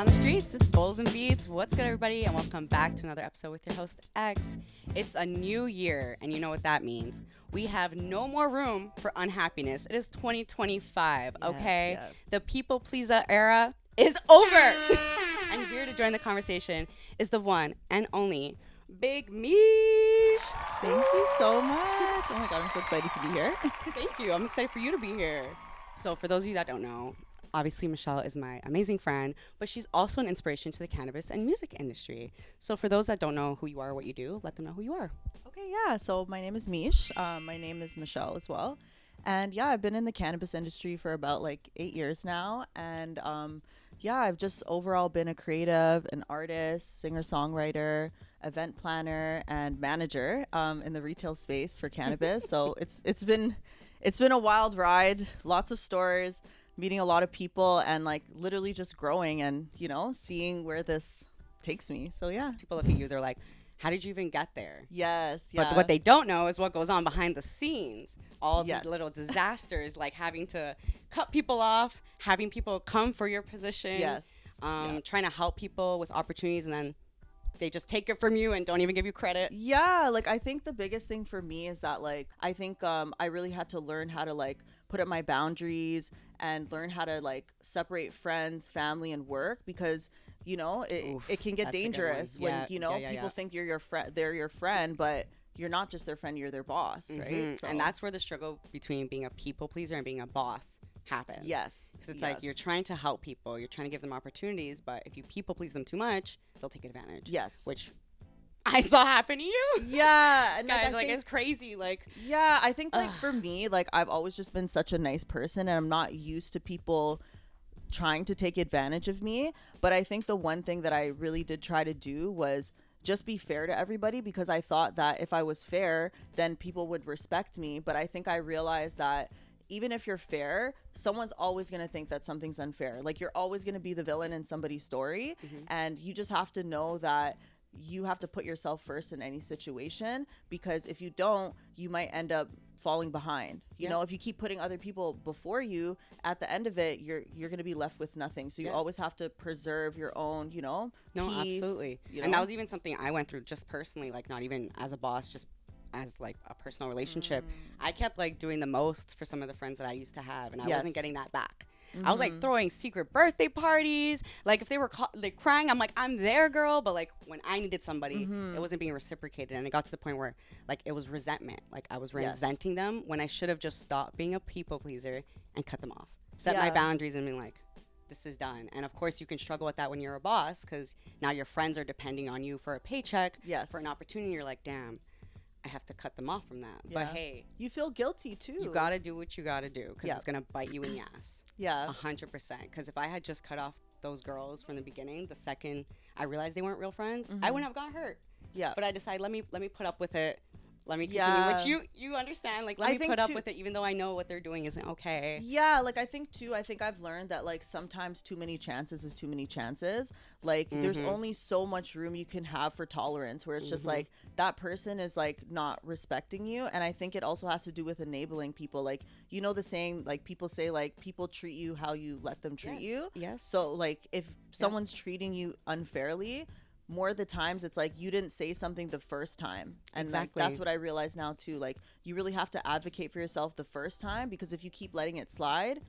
on the streets. It's BowlzNBeatz. What's good, everybody? And welcome back to another episode with your host, X. It's a new year, and you know what that means. We have no more room for unhappiness. It is 2025, okay? Yes. The people pleaser era is over. And here to join the conversation is the one and only Big Mish. Thank you so much. Oh my God, I'm so excited to be here. Thank you. I'm excited for you to be here. So for those of you that don't know, obviously Michelle is my amazing friend, but she's also an inspiration to the cannabis and music industry. So for those that don't know who you are or what you do, let them know who you are. Okay, yeah. So my name is Mish. My name is Michelle as well. And yeah, I've been in the cannabis industry for about like 8 years now. And yeah, I've just overall been a creative, an artist, singer-songwriter, event planner, and manager in the retail space for cannabis. So it's been a wild ride, lots of stores, meeting a lot of people, and like literally just growing and, you know, seeing where this takes me. So yeah. People look at you, they're like, how did you even get there? Yes. Yeah. But what they don't know is what goes on behind the scenes. All Yes. the little disasters, like having to cut people off, having people come for your position. Yes. Trying to help people with opportunities, and then they just take it from you and don't even give you credit. Yeah, like I think the biggest thing for me is that like I think I really had to learn how to like put up my boundaries and learn how to like separate friends, family, and work, because you know it can get that's a good dangerous one. when people think you're your friend, they're your friend, but you're not just their friend, you're their boss, right? So, And that's where the struggle between being a people pleaser and being a boss happens. yes, Because it's like you're trying to help people, you're trying to give them opportunities, but if you people please them too much, they'll take advantage. yes, Which I saw happen to you. yeah, and Guys, I think, it's crazy. Like, yeah, I think like for me, like I've always just been such a nice person, and I'm not used to people trying to take advantage of me. But I think the one thing that I really did try to do was just be fair to everybody, because I thought that if I was fair, then people would respect me. But I think I realized that even if you're fair, someone's always going to think that something's unfair. Like you're always going to be the villain in somebody's story. And you just have to know that you have to put yourself first in any situation, because if you don't, you might end up falling behind. You know, if you keep putting other people before you, at the end of it, you're going to be left with nothing. So you always have to preserve your own, you know, no, peace, absolutely. you And know? that was even something I went through just personally, like not even as a boss, just as like a personal relationship. I kept like doing the most for some of the friends that I used to have, and I wasn't getting that back. I was like throwing secret birthday parties. Like if they were like crying, I'm like, I'm there, girl. But like when I needed somebody, it wasn't being reciprocated. And it got to the point where like it was resentment. Like I was resenting them when I should have just stopped being a people pleaser and cut them off. Set my boundaries and being like, this is done. And of course you can struggle with that when you're a boss, because now your friends are depending on you for a paycheck, for an opportunity. You're like, damn, I have to cut them off from that. But hey, you feel guilty too. you got to do what you got to do, because it's going to bite you in the ass. 100%. Because if I had just cut off those girls from the beginning, the second I realized they weren't real friends, I wouldn't have gotten hurt. But I decided, let me put up with it. Let me continue, which you understand. Like, let me put up with it, even though I know what they're doing isn't okay. Yeah, like I think I've learned that like sometimes too many chances is too many chances. Like there's only so much room you can have for tolerance, where it's just like that person is like not respecting you. And I think it also has to do with enabling people. Like, you know, the saying, like people say like people treat you how you let them treat you. Yes. So like if someone's treating you unfairly, more of the times it's like you didn't say something the first time. And like that's what I realize now too. Like you really have to advocate for yourself the first time, because if you keep letting it slide,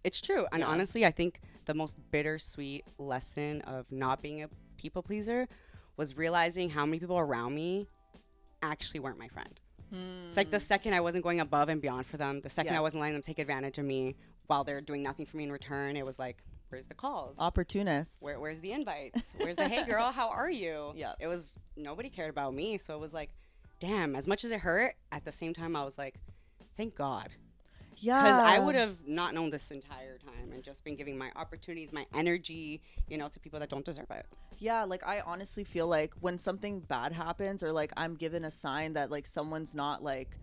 it's true. And honestly, I think the most bittersweet lesson of not being a people pleaser was realizing how many people around me actually weren't my friend. It's like the second I wasn't going above and beyond for them, the second I wasn't letting them take advantage of me while they're doing nothing for me in return, it was like, where's the calls? Opportunists. Where's the invites? Where's the, hey girl, how are you? It was, nobody cared about me. So it was like, damn, as much as it hurt, at the same time, I was like, thank God. Yeah. Because I would have not known this entire time and just been giving my opportunities, my energy, you know, to people that don't deserve it. Yeah, like I honestly feel like when something bad happens, or like I'm given a sign that like someone's not like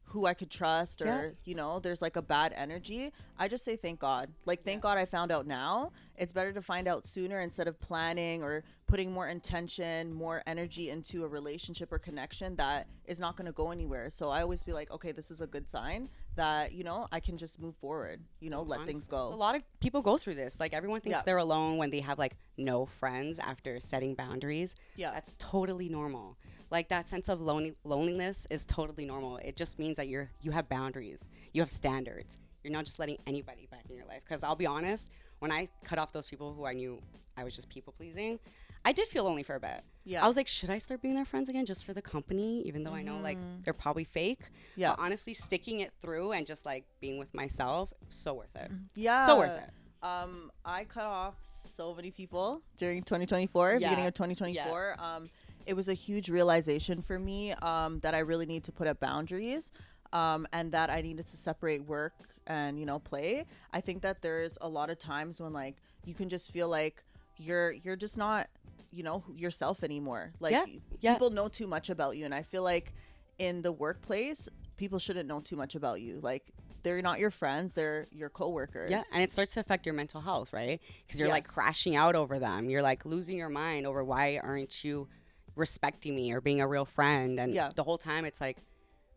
who I could trust, or you know, there's like a bad energy, I just say thank God. Like thank God I found out now. It's better to find out sooner instead of planning or putting more intention, more energy into a relationship or connection that is not going to go anywhere. So I always be like, okay, this is a good sign that, you know, I can just move forward, you know, let things go. A lot of people go through this. Like, everyone thinks they're alone when they have like no friends after setting boundaries. Yeah. That's totally normal. Like, that sense of loneliness is totally normal. It just means that you have boundaries. You have standards. You're not just letting anybody back in your life. Because I'll be honest, when I cut off those people who I knew I was just people pleasing, I did feel lonely for a bit. Yeah. I was like, should I start being their friends again just for the company? Even though I know like they're probably fake. Yeah. But honestly, sticking it through and just like being with myself, so worth it. Yeah. So worth it. I cut off so many people during 2024, beginning of 2024. Yeah. It was a huge realization for me that I really need to put up boundaries and that I needed to separate work and, you know, play. I think that there's a lot of times when like you can just feel like you're just not, you know, yourself anymore. Like people know too much about you. And I feel like in the workplace, people shouldn't know too much about you. Like, they're not your friends, they're your coworkers. Yeah, and it starts to affect your mental health, right? Because you're like crashing out over them. You're like losing your mind over why aren't you respecting me or being a real friend. And the whole time it's like,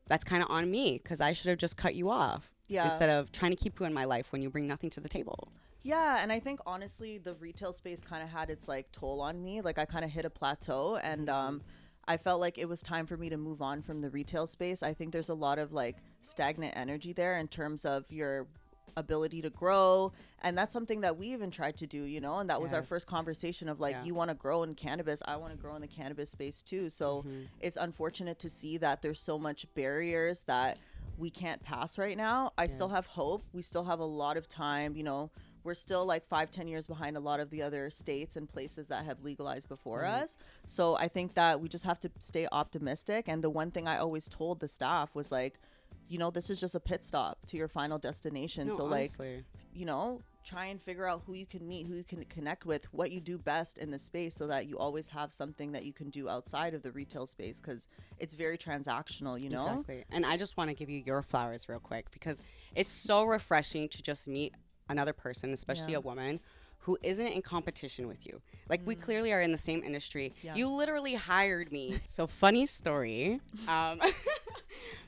that's kind of on me because I should have just cut you off instead of trying to keep you in my life when you bring nothing to the table. Yeah, and I think honestly the retail space kind of had its like toll on me. Like, I kind of hit a plateau and I felt like it was time for me to move on from the retail space. I think there's a lot of like stagnant energy there in terms of your ability to grow, and that's something that we even tried to do, you know, and that was our first conversation of like, you want to grow in cannabis, I want to grow in the cannabis space too. So it's unfortunate to see that there's so much barriers that we can't pass right now. I still have hope. We still have a lot of time, you know. We're still like 5-10 years behind a lot of the other states and places that have legalized before us. So I think that we just have to stay optimistic. And the one thing I always told the staff was like, you know, this is just a pit stop to your final destination. So honestly, like, you know, try and figure out who you can meet, who you can connect with, what you do best in the space so that you always have something that you can do outside of the retail space, because it's very transactional, you know? Exactly. And I just want to give you your flowers real quick because it's so refreshing to just meet another person, especially a woman, who isn't in competition with you. Like, we clearly are in the same industry. You literally hired me. So, funny story.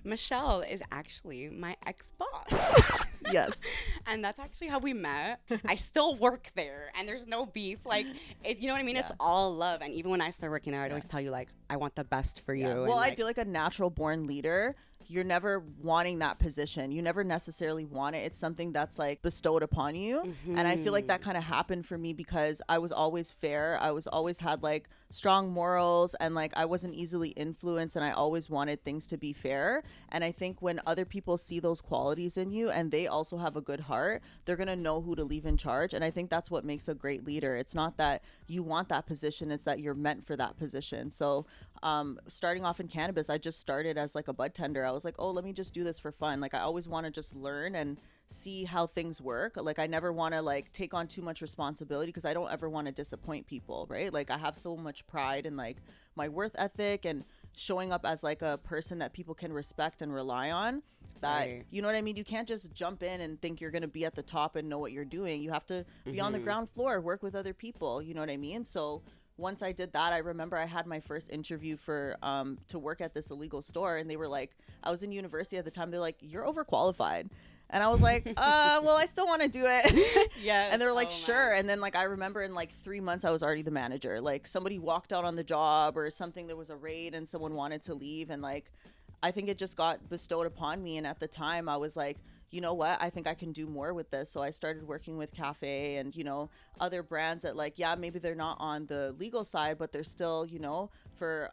Michelle is actually my ex-boss. Yes. And that's actually how we met. I still work there and there's no beef. Like, you know what I mean? It's all love. And even when I started working there, I'd always tell you, like, I want the best for you. Well, and, I feel like a natural born leader, you're never wanting that position. You never necessarily want it. It's something that's like bestowed upon you. And I feel like that kind of happened for me because I was always fair. I was always had like strong morals and like I wasn't easily influenced and I always wanted things to be fair. And I think when other people see those qualities in you and they also have a good heart, they're going to know who to leave in charge. And I think that's what makes a great leader. It's not that you want that position, it's that you're meant for that position. So starting off in cannabis, I just started as like a bud tender. I was like, oh, let me just do this for fun. Like, I always want to just learn and see how things work. Like, I never want to like take on too much responsibility because I don't ever want to disappoint people, right? Like, I have so much pride in like my worth ethic and showing up as like a person that people can respect and rely on, that you know what I mean? You can't just jump in and think you're going to be at the top and know what you're doing. You have to be on the ground floor, work with other people, you know what I mean? So once I did that, I remember I had my first interview for to work at this illegal store, and they were like, I was in university at the time, they're like, you're overqualified. And I was like, well, I still want to do it. Yes. And they were like, sure. And then like, I remember in like 3 months, I was already the manager. Like, somebody walked out on the job or something, there was a raid and someone wanted to leave. And like, I think it just got bestowed upon me. And at the time I was like, you know what, I think I can do more with this. So I started working with Cafe and, you know, other brands that like, yeah, maybe they're not on the legal side, but they're still, you know, for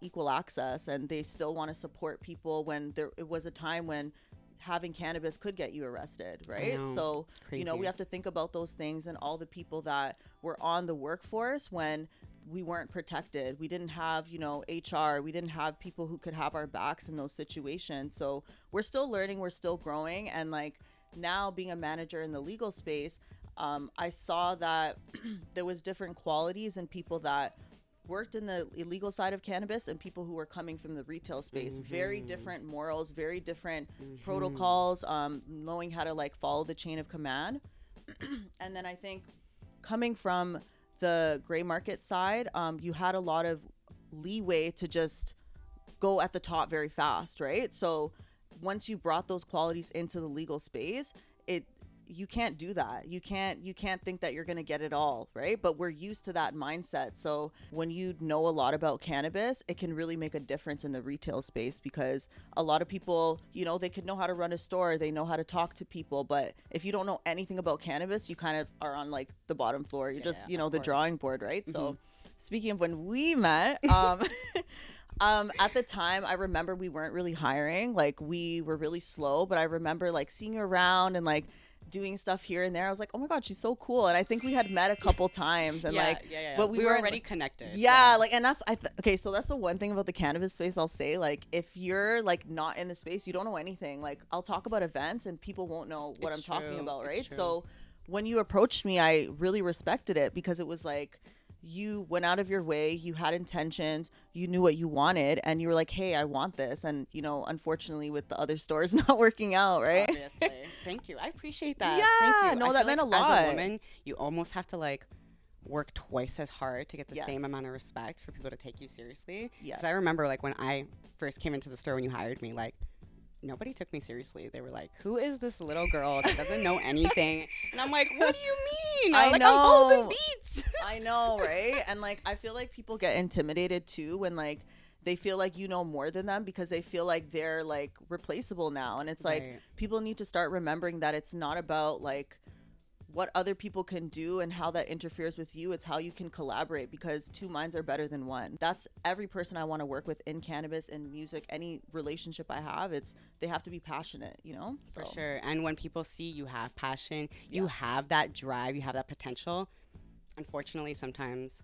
equal access, and they still want to support people when it was a time when having cannabis could get you arrested, right? So, you know, we have to think about those things and all the people that were on the workforce when we weren't protected. We didn't have, you know, HR. We didn't have people who could have our backs in those situations. So we're still learning, we're still growing. And like, now being a manager in the legal space, I saw that there was different qualities in people that worked in the illegal side of cannabis and people who were coming from the retail space. Very different morals, very different protocols, knowing how to like follow the chain of command. And then I think coming from the gray market side, you had a lot of leeway to just go at the top very fast, right? So once you brought those qualities into the legal space, you can't do that. You can't think that you're going to get it all, right? But we're used to that mindset. So when you know a lot about cannabis, it can really make a difference in the retail space, because a lot of people, you know, they could know how to run a store, they know how to talk to people, but if you don't know anything about cannabis, you kind of are on like the bottom floor. You're just, you know, the drawing board, right? Mm-hmm. So speaking of when we met, at the time, I remember we weren't really hiring. Like, we were really slow, but I remember like seeing her around and like doing stuff here and there. I was like, oh my God, she's so cool. And I think we had met a couple times and but we were already connected. Like, and that's, okay. So that's the one thing about the cannabis space. I'll say, like, if you're like not in the space, you don't know anything. Like, I'll talk about events and people won't know what I'm talking about. Right. So when you approached me, I really respected it, because it was like, you went out of your way, you had intentions, you knew what you wanted, and you were like, hey, I want this. And, you know, unfortunately with the other stores not working out, right? Obviously. Thank you. I appreciate that. Yeah, thank you. No, that meant a lot. As a woman, you almost have to like work twice as hard to get the same amount of respect for people to take you seriously. Yes. Because I remember like when I first came into the store, when you hired me, like, nobody took me seriously. They were like, who is this little girl that doesn't know anything? And I'm like, what do you mean? I like, know. I'm BowlzNBeatz. I know, right? And like, I feel like people get intimidated too when like they feel like you know more than them, because they feel like they're like replaceable now. And it's like, people need to start remembering that it's not about like what other people can do and how that interferes with you. It's how you can collaborate, because two minds are better than one. That's every person I want to work with in cannabis and music, any relationship I have, they have to be passionate, you know? For sure. And when people see you have passion, you have that drive, you have that potential, unfortunately sometimes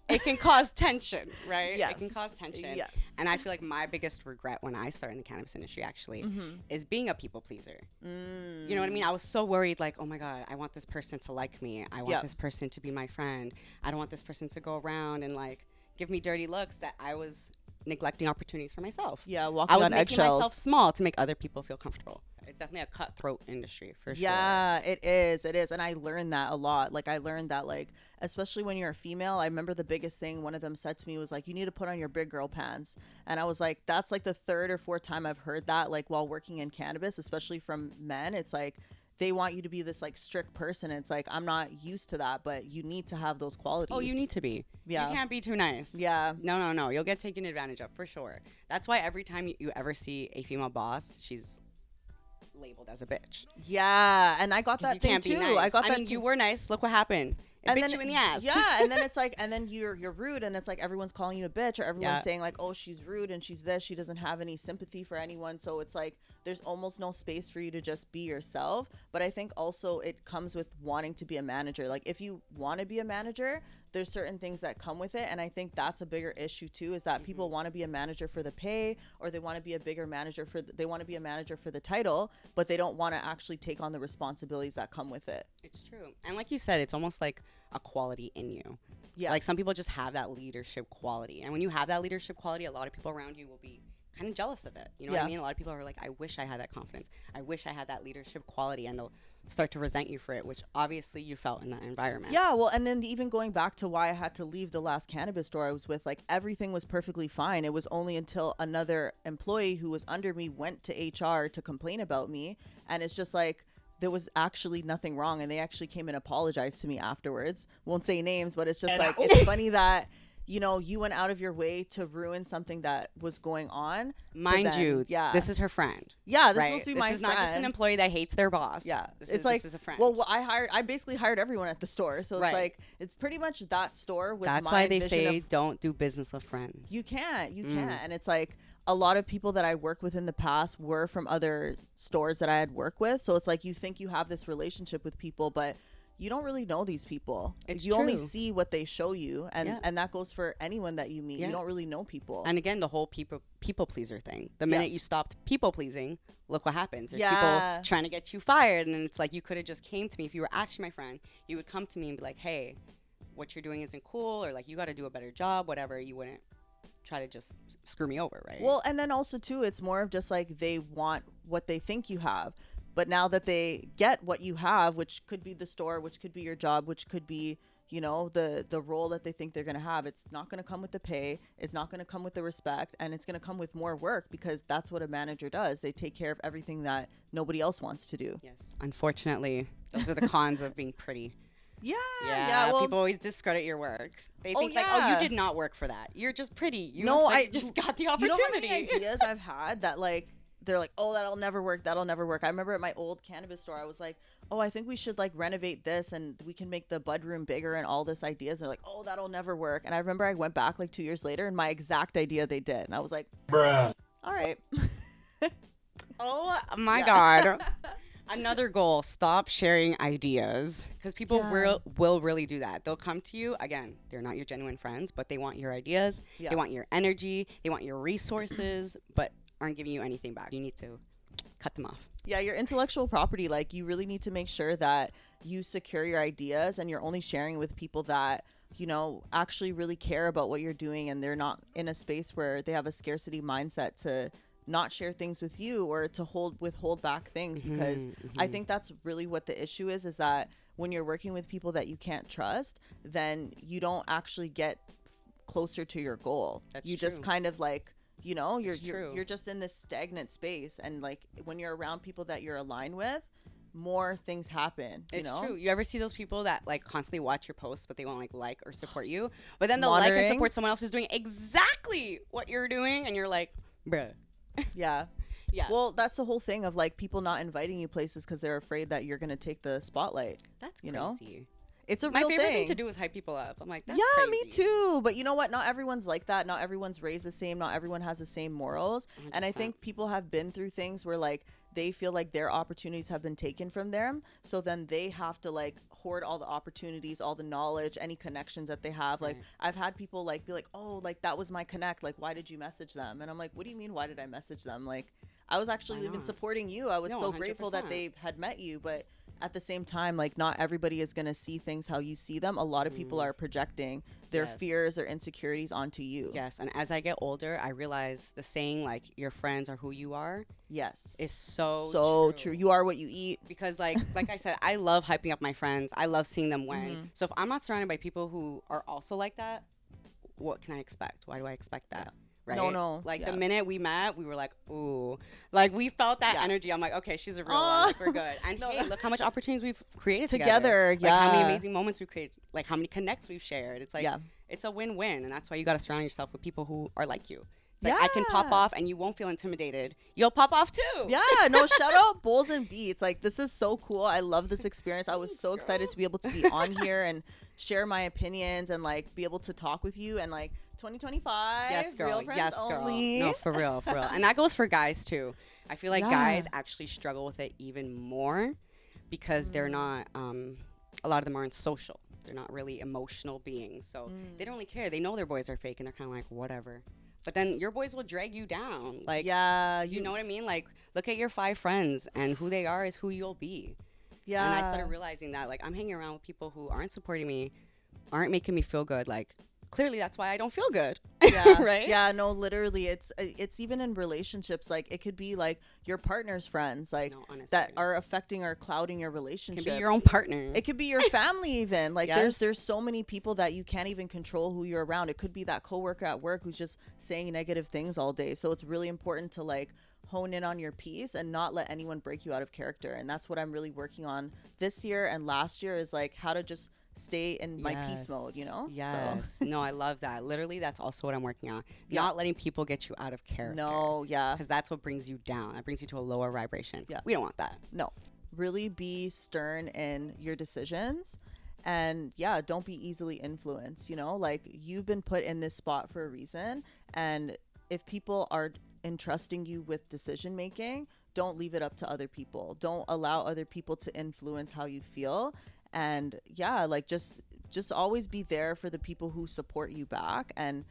it can cause tension, right? Yes. It can cause tension. Yes. And I feel like my biggest regret when I started in the cannabis industry actually is being a people pleaser. You know what I mean? I was so worried, like, oh my God, I want this person to like me. I want this person to be my friend. I don't want this person to go around and like give me dirty looks, that I was neglecting opportunities for myself. Yeah, walking I was on making eggshells. myself small to make other people feel comfortable. It's definitely a cutthroat industry for sure. Yeah, it is. It is. And I learned that a lot. Like, I learned that, like, especially when you're a female, I remember the biggest thing one of them said to me was like, you need to put on your big girl pants. And I was like, that's like the third or fourth time I've heard that, like, while working in cannabis, especially from men. It's like, they want you to be this like strict person. It's like, I'm not used to that, but you need to have those qualities. Oh, you need to be. Yeah. You can't be too nice. Yeah. No. You'll get taken advantage of for sure. That's why every time you ever see a female boss, she's labeled as a bitch. Yeah. And I got that thing too. Nice. I mean, you were nice. Look what happened. It bit you in the ass. Yeah. And then it's like, and then you're rude, and it's like everyone's calling you a bitch, or everyone's saying like, oh, she's rude and she's this, she doesn't have any sympathy for anyone. So it's like, there's almost no space for you to just be yourself. But I think also it comes with wanting to be a manager. Like, if you want to be a manager, there's certain things that come with it. And I think that's a bigger issue too, is that people want to be a manager for the pay, or they want to be a bigger manager they want to be a manager for the title, but they don't want to actually take on the responsibilities that come with it. It's true. And like you said, it's almost like a quality in you. Yeah. Like, some people just have that leadership quality. And when you have that leadership quality, a lot of people around you will be kind of jealous of it. You know what I mean? A lot of people are like, I wish I had that confidence. I wish I had that leadership quality. And they'll start to resent you for it, which obviously you felt in that environment. Yeah, well, and then even going back to why I had to leave the last cannabis store I was with, like, everything was perfectly fine. It was only until another employee who was under me went to HR to complain about me. And it's just like, there was actually nothing wrong. And they actually came and apologized to me afterwards. Won't say names, but it's just like, it's funny that, you know, you went out of your way to ruin something that was going on. Mind you, this is her friend. Yeah, this is supposed to be my friend. This is not just an employee that hates their boss. Yeah, this is a friend. Well, I basically hired everyone at the store, so it's like, it's pretty much that store was. That's why they say don't do business with friends. You can't, and it's like, a lot of people that I worked with in the past were from other stores that I had worked with, so it's like, you think you have this relationship with people, but you don't really know these people. You only see what they show you, and that goes for anyone that you meet. You don't really know people. And again, the whole people pleaser thing. The minute you stopped people pleasing, look what happens. There's people trying to get you fired, and it's like, you could have just came to me. If you were actually my friend, you would come to me and be like, hey, what you're doing isn't cool, or like, you got to do a better job, whatever. You wouldn't try to just screw me over, right? Well, and then also too, it's more of just like, they want what they think you have. But now that they get what you have, which could be the store, which could be your job, which could be, you know, the role that they think they're going to have. It's not going to come with the pay. It's not going to come with the respect, and it's going to come with more work, because that's what a manager does. They take care of everything that nobody else wants to do. Yes, unfortunately, those are the cons of being pretty. Yeah. Well, people always discredit your work. They think like, oh, you did not work for that. You're just pretty. You just got the opportunity. You know how many ideas I've had that like they're like, oh, that'll never work. I remember at my old cannabis store, I was like, oh, I think we should like renovate this and we can make the bud room bigger and all this ideas. And they're like, oh, that'll never work. And I remember I went back like 2 years later and my exact idea they did. And I was like, bruh. All right. Oh my God. Another goal, stop sharing ideas, because people will really do that. They'll come to you. Again, they're not your genuine friends, but they want your ideas. Yeah. They want your energy. They want your resources, but aren't giving you anything back. You need to cut them off. Yeah, your intellectual property, like you really need to make sure that you secure your ideas and you're only sharing with people that, you know, actually really care about what you're doing, and they're not in a space where they have a scarcity mindset to not share things with you or to withhold back things, because I think that's really what the issue is that when you're working with people that you can't trust, then you don't actually get closer to your goal. That's true. Just kind of like, you know, you're just in this stagnant space, and like when you're around people that you're aligned with, more things happen. It's true. You ever see those people that like constantly watch your posts, but they won't like or support you, but then they'll like and support someone else who's doing exactly what you're doing, and you're like, bruh. Yeah. Well, that's the whole thing of like people not inviting you places because they're afraid that you're gonna take the spotlight. That's crazy. You know? It's a real thing. My favorite thing to do is hype people up. I'm like, that's crazy. Me too. But you know what? Not everyone's like that. Not everyone's raised the same. Not everyone has the same morals. 100%. And I think people have been through things where like they feel like their opportunities have been taken from them. So then they have to like hoard all the opportunities, all the knowledge, any connections that they have. Like I've had people like be like, oh, like that was my connect. Like, why did you message them? And I'm like, what do you mean? Why did I message them? Like, I was actually even supporting you. I was so 100%. Grateful that they had met you. But at the same time, like not everybody is going to see things how you see them. A lot of people are projecting their fears or insecurities onto you. Yes. And as I get older, I realize the saying like your friends are who you are. Yes. Is so true. You are what you eat. Because like I said, I love hyping up my friends. I love seeing them win. So if I'm not surrounded by people who are also like that, what can I expect? Why do I expect that? Right? No. Like the minute we met, we were like, ooh, like we felt that energy. I'm like, okay, she's a real one. Like we're good. And hey, look how much opportunities we've created together. Yeah. Like how many amazing moments we've created. Like how many connects we've shared. It's like, it's a win-win. And that's why you got to surround yourself with people who are like you. It's like I can pop off and you won't feel intimidated. You'll pop off too. Yeah, no, shout out BowlzNBeatz. Like this is so cool. I love this experience. I was so excited to be able to be on here and share my opinions and like be able to talk with you and like 2025. Yes, girl. Real friends only. No, for real. And that goes for guys too. I feel like guys actually struggle with it even more because they're not, a lot of them aren't social. They're not really emotional beings. So they don't really care. They know their boys are fake and they're kind of like, whatever. But then your boys will drag you down. Like, you know what I mean? Like, look at your 5 friends and who they are is who you'll be. Yeah. And I started realizing that, like, I'm hanging around with people who aren't supporting me, aren't making me feel good. Like, clearly that's why I don't feel good. Yeah. Right? Yeah, no, literally it's even in relationships. Like it could be like your partner's friends, like that are affecting or clouding your relationship. It can be your own partner. It could be your family even. Like there's so many people that you can't even control who you're around. It could be that coworker at work who's just saying negative things all day. So it's really important to like hone in on your peace and not let anyone break you out of character. And that's what I'm really working on this year and last year is like how to just stay in my peace mode, you know? Yes. So. No, I love that. Literally, that's also what I'm working on. Not letting people get you out of character. No, because that's what brings you down. That brings you to a lower vibration. Yeah. We don't want that. No. Really be stern in your decisions. And don't be easily influenced, you know? Like, you've been put in this spot for a reason. And if people are entrusting you with decision making, don't leave it up to other people. Don't allow other people to influence how you feel. And like just always be there for the people who support you back and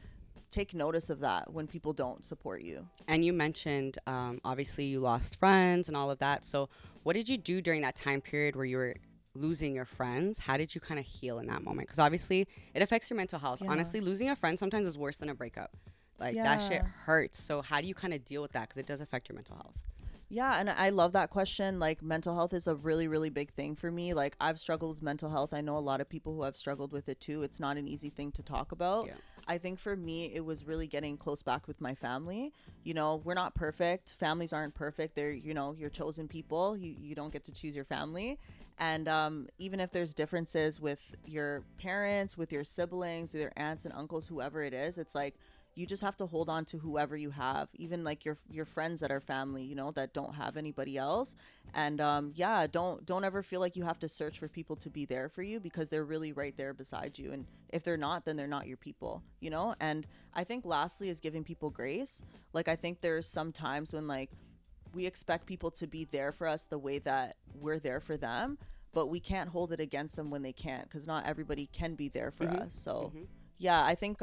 take notice of that when people don't support you. And you mentioned, obviously you lost friends and all of that. So what did you do during that time period where you were losing your friends? How did you kind of heal in that moment? Because obviously it affects your mental health. Honestly, losing a friend sometimes is worse than a breakup. Like that shit hurts. So how do you kind of deal with that? Because it does affect your mental health. Yeah, and I love that question. Like, mental health is a really, really big thing for me. Like, I've struggled with mental health. I know a lot of people who have struggled with it too. It's not an easy thing to talk about. Yeah. I think for me, it was really getting close back with my family. You know, we're not perfect. Families aren't perfect. They're, you know, you're chosen people. You don't get to choose your family. And even if there's differences with your parents, with your siblings, with your aunts and uncles, whoever it is, it's like, you just have to hold on to whoever you have, even like your friends that are family, you know, that don't have anybody else. And yeah, don't ever feel like you have to search for people to be there for you, because they're really right there beside you. And if they're not, then they're not your people, you know. And I think lastly is giving people grace. Like, I think there's some times when like we expect people to be there for us the way that we're there for them, but we can't hold it against them when they can't, because not everybody can be there for us. So yeah, I think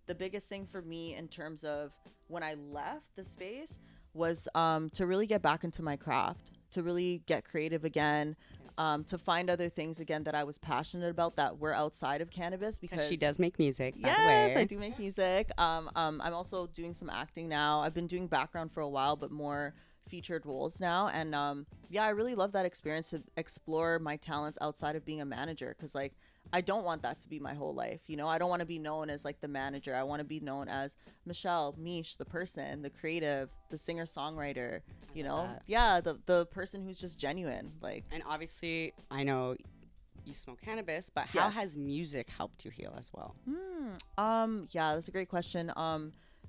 the biggest thing for me in terms of when I left the space was to really get back into my craft, to really get creative again, to find other things again that I was passionate about that were outside of cannabis. Because she does make music. Yes, I do make music. I'm also doing some acting now. I've been doing background for a while, but more featured roles now. And yeah, I really love that experience to explore my talents outside of being a manager, because like, I don't want that to be my whole life. You know, I don't want to be known as like the manager. I want to be known as Michelle, Mish, the person, the creative, the singer-songwriter, you know? Yeah, the person who's just genuine. Like, and obviously, I know you smoke cannabis, but how has music helped you heal as well? Yeah, that's a great question.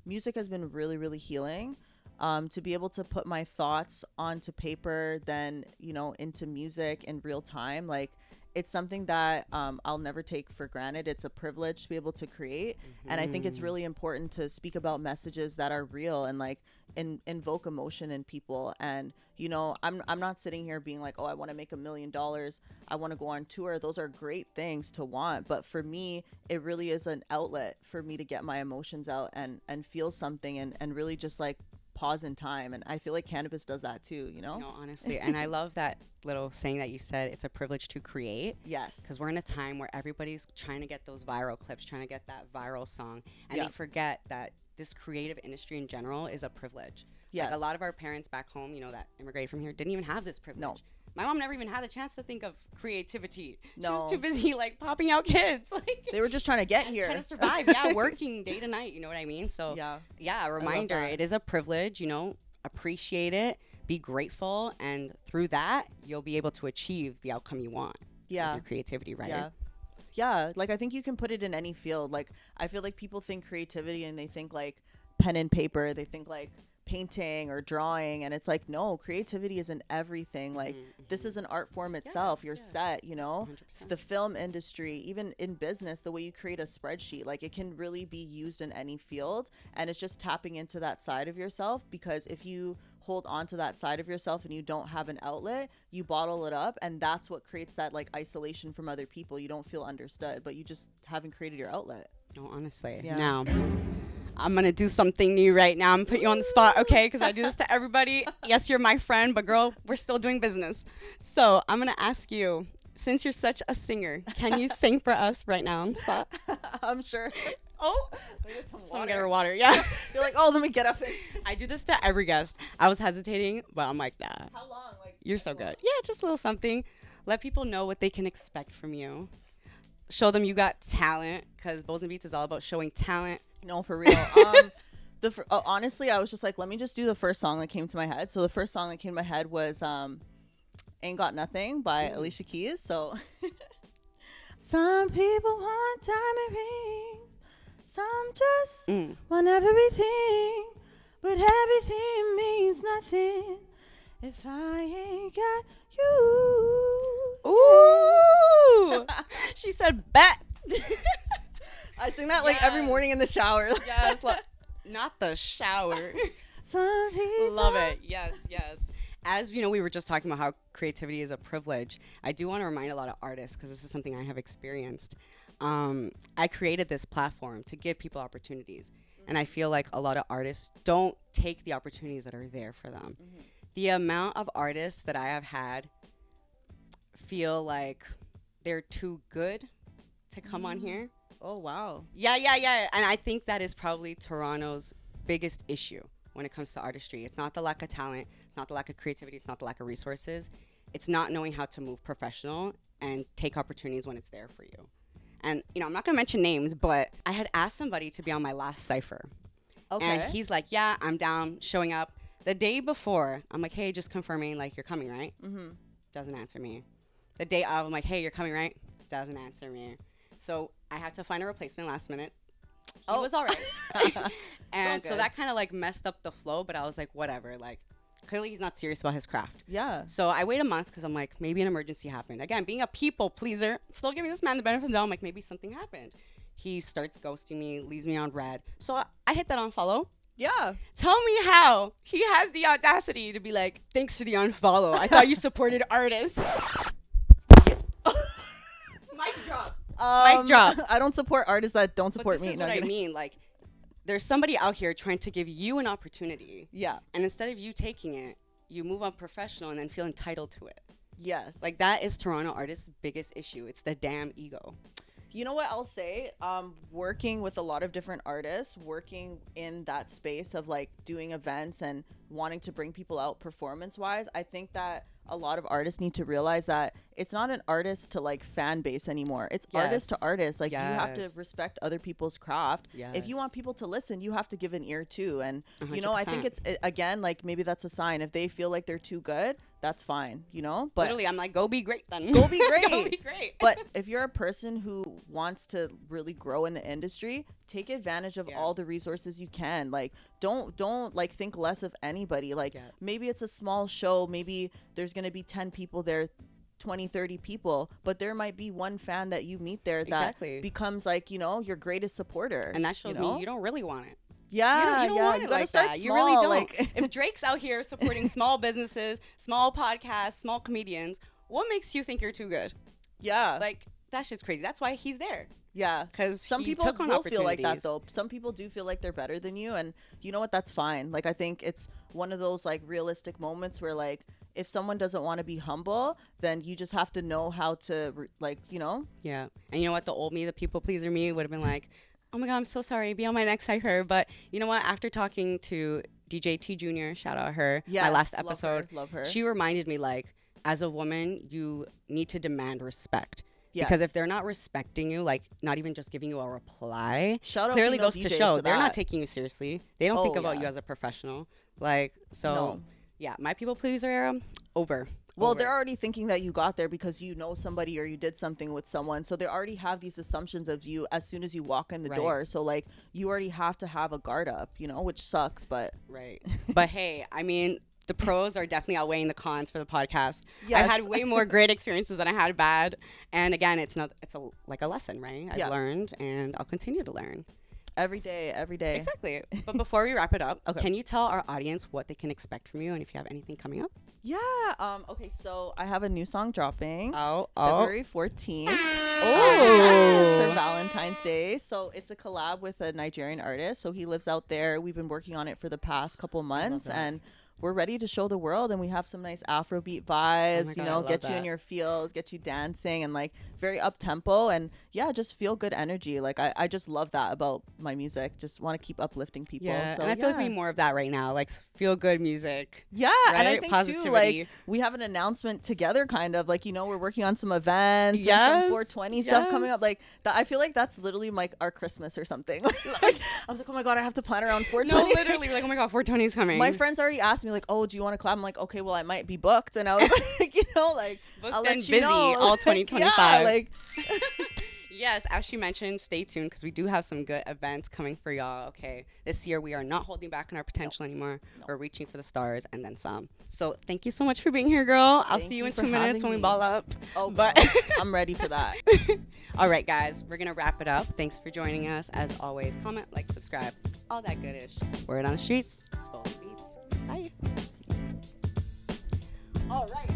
Music has been really, really healing. To be able to put my thoughts onto paper, then, you know, into music in real time, like, it's something that I'll never take for granted. It's a privilege to be able to create. And I think it's really important to speak about messages that are real and like invoke emotion in people. And, you know, I'm not sitting here being like, oh, I want to make $1 million. I want to go on tour. Those are great things to want. But for me, it really is an outlet for me to get my emotions out and feel something and really just like pause in time. And I feel like cannabis does that too, you know? No, honestly. And I love that little saying that you said, it's a privilege to create. Yes. Because we're in a time where everybody's trying to get those viral clips, trying to get that viral song. And they forget that this creative industry in general is a privilege. Yes. Like a lot of our parents back home, you know, that immigrated from here didn't even have this privilege. No. My mom never even had the chance to think of creativity. No. She was too busy, like, popping out kids. Like, they were just trying to get here. Trying to survive. Yeah, working day to night. You know what I mean? So, yeah, a reminder. It is a privilege, you know, appreciate it, be grateful. And through that, you'll be able to achieve the outcome you want. Yeah. With your creativity, right? Yeah. Like, I think you can put it in any field. Like, I feel like people think creativity and they think, like, pen and paper. They think, like, painting or drawing, and it's like, no, creativity is in everything. Like, this is an art form itself. Your set, you know, 100%. The film industry, even in business, the way you create a spreadsheet, like, it can really be used in any field. And it's just tapping into that side of yourself, because if you hold on to that side of yourself and you don't have an outlet, you bottle it up, and that's what creates that like isolation from other people. You don't feel understood, but you just haven't created your outlet. No, honestly. Now I'm going to do something new right now. I'm going to put you on the spot, okay? Because I do this to everybody. Yes, you're my friend, but girl, we're still doing business. So I'm going to ask you, since you're such a singer, can you sing for us right now on the spot? I'm sure. Oh, someone get her water. Yeah. You're like, oh, let me get up. I do this to every guest. I was hesitating, but I'm like, nah. How long? Like, you're so good. Yeah, just a little something. Let people know what they can expect from you. Show them you got talent, because BowlzNBeatz is all about showing talent. No, for real. Honestly, I was just like, let me just do the first song that came to my head. So the first song that came to my head was Ain't Got Nothing by Alicia Keys. So some people want diamond rings, some just want everything, but everything means nothing if I ain't got you. Ooh. She said bet. I sing that like every morning in the shower. Yes, not the shower. Love it. Yes. As you know, we were just talking about how creativity is a privilege. I do want to remind a lot of artists, because this is something I have experienced. I created this platform to give people opportunities, and I feel like a lot of artists don't take the opportunities that are there for them. The amount of artists that I have had feel like they're too good to come on here. Oh, wow. Yeah. And I think that is probably Toronto's biggest issue when it comes to artistry. It's not the lack of talent. It's It's not the lack of creativity. It's not the lack of resources. It's not knowing how to move professional and take opportunities when it's there for you. And, you know, I'm not going to mention names, but I had asked somebody to be on my last cypher. Okay. And he's like, yeah, I'm down, showing up. The day before, I'm like, hey, just confirming, like, you're coming, right? Mm-hmm. Doesn't answer me. The day of, I'm like, hey, you're coming, right? Doesn't answer me. So I had to find a replacement last minute. He was all right. And so that kind of, like, messed up the flow, but I was like, whatever. Like, clearly he's not serious about his craft. Yeah. So I wait a month because I'm like, maybe an emergency happened. Again, being a people pleaser, still giving this man the benefit of the doubt. I'm like, maybe something happened. He starts ghosting me, leaves me on red. So I hit that unfollow. Yeah. Tell me how he has the audacity to be like, thanks for the unfollow. I thought you supported artists. Mic drop. Mic drop. I don't support artists that don't support me. This is what I mean. Like, there's somebody out here trying to give you an opportunity. Yeah. And instead of you taking it, you move on professional and then feel entitled to it. Yes. Like, that is Toronto artists' biggest issue. It's the damn ego. You know what I'll say? Working with a lot of different artists, working in that space of like doing events and wanting to bring people out performance-wise, I think that a lot of artists need to realize that it's not an artist to like fan base anymore. It's artist to artist. Like you have to respect other people's craft. If you want people to listen, you have to give an ear too. And 100%. You know, I think it's again, like maybe that's a sign. If they feel like they're too good, that's fine, you know? But literally, I'm like, go be great then. Go be great. Go be great. But if you're a person who wants to really grow in the industry, take advantage of all the resources you can. Like, don't like think less of anybody. Like maybe it's a small show. Maybe there's going to be 10 people there, 20, 30 people, but there might be one fan that you meet there that becomes like, you know, your greatest supporter. And that shows me you don't really want it. Yeah, you don't want it gotta like start that. Small, you really don't. Like if Drake's out here supporting small businesses, small podcasts, small comedians, what makes you think you're too good? Yeah. Like, that shit's crazy. That's why he's there. Yeah. Because some people will feel like that, though. Some people do feel like they're better than you. And you know what? That's fine. Like, I think it's one of those, like, realistic moments where, like, if someone doesn't want to be humble, then you just have to know how to, like, you know? Yeah. And you know what? The old me, the people pleaser me would have been like, oh my God, I'm so sorry. Be on my next cypher. But you know what? After talking to DJ T Jr., shout out her, my last episode, love her. She reminded me, like, as a woman, you need to demand respect. Yes. Because if they're not respecting you, like not even just giving you a reply, clearly goes to show they're not taking you seriously. They don't think about you as a professional. Like, so yeah, my people pleaser era, over. Well, they're already thinking that you got there because you know somebody or you did something with someone. So they already have these assumptions of you as soon as you walk in the door. So, like, you already have to have a guard up, you know, which sucks, but. Right. But, hey, I mean, the pros are definitely outweighing the cons for the podcast. Yes. I had way more great experiences than I had bad. And, again, it's like a lesson, right? I've learned, and I'll continue to learn. Every day. Exactly. But before we wrap it up, can you tell our audience what they can expect from you and if you have anything coming up? Yeah. Okay, so I have a new song dropping February 14th. For Valentine's Day. So it's a collab with a Nigerian artist. So he lives out there. We've been working on it for the past couple months, and we're ready to show the world, and we have some nice Afrobeat vibes, get you in your feels, get you dancing, and like very up tempo, and just feel good energy. Like I just love that about my music. Just want to keep uplifting people. Yeah, so, and I feel like we need more of that right now, like feel good music. Yeah, right? And I think positivity. Too, like we have an announcement together, kind of like we're working on some events, some 420 stuff coming up. Like that, I feel like that's literally like our Christmas or something. Like, I was like, oh my God, I have to plan around 420. No, literally, like, oh my God, 420 is coming. My friends already asked me like, oh, do you want to collab? I'm like, okay, well, I might be booked, and I was like, like booked I'll and let you busy know. all 2025. Yeah, like yes, as she mentioned, stay tuned because we do have some good events coming for y'all. Okay, this year we are not holding back on our potential anymore. We're reaching for the stars and then some. So thank you so much for being here, girl. I'll see you in 2 minutes when we ball up. Oh, but I'm ready for that. All right, guys, we're gonna wrap it up. Thanks for joining us. As always, comment, like, subscribe, all that goodish. Word on the streets. It's BowlzNBeatz. Bye. All right.